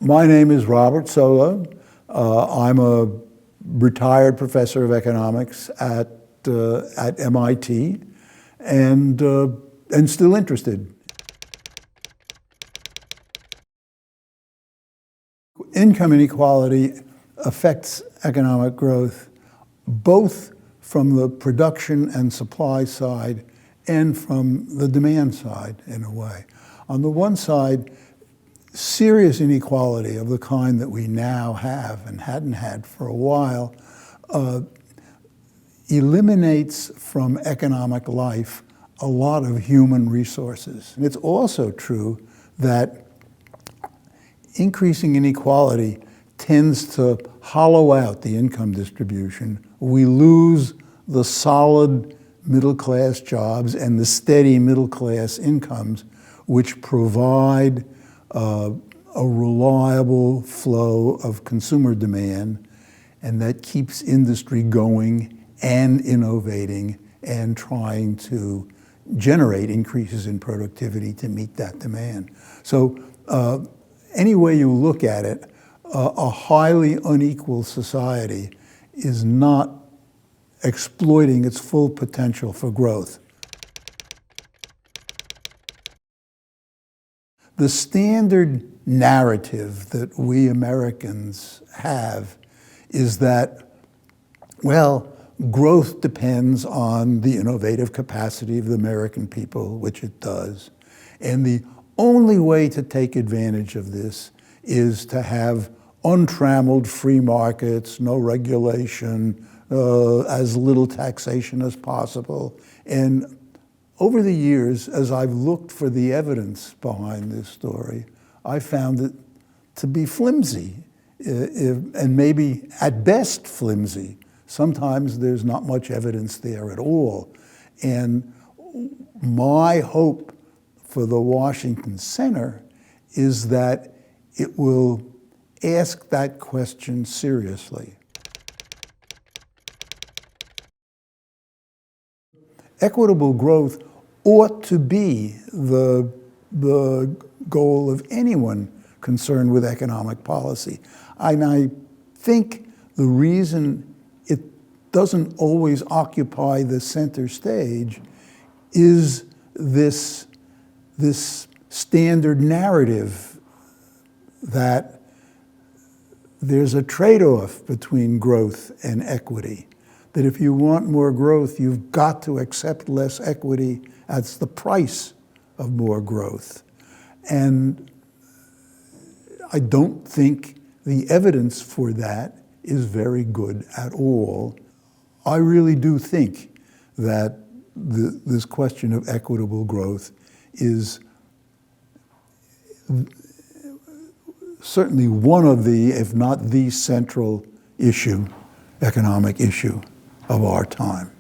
My name is Robert Solow. I'm a retired professor of economics at MIT and still interested. Income inequality affects economic growth both from the production and supply side and from the demand side, in a way. On the one side, serious inequality of the kind that we now have and hadn't had for a while eliminates from economic life a lot of human resources. And it's also true that increasing inequality tends to hollow out the income distribution. We lose the solid middle-class jobs and the steady middle-class incomes which provide a reliable flow of consumer demand, and that keeps industry going and innovating and trying to generate increases in productivity to meet that demand. So any way you look at it, a highly unequal society is not exploiting its full potential for growth. The standard narrative that we Americans have is that, well, growth depends on the innovative capacity of the American people, which it does. And the only way to take advantage of this is to have untrammeled free markets, no regulation, as little taxation as possible. And over the years, as I've looked for the evidence behind this story, I found it to be flimsy, and maybe at best flimsy. Sometimes there's not much evidence there at all. And my hope for the Washington Center is that it will ask that question seriously. Equitable growth ought to be the goal of anyone concerned with economic policy. And I think the reason it doesn't always occupy the center stage is this standard narrative that there's a trade-off between growth and equity. That if you want more growth, you've got to accept less equity as the price of more growth. And I don't think the evidence for that is very good at all. I really do think that this question of equitable growth is certainly one of the, if not the central issue, economic issue of our time.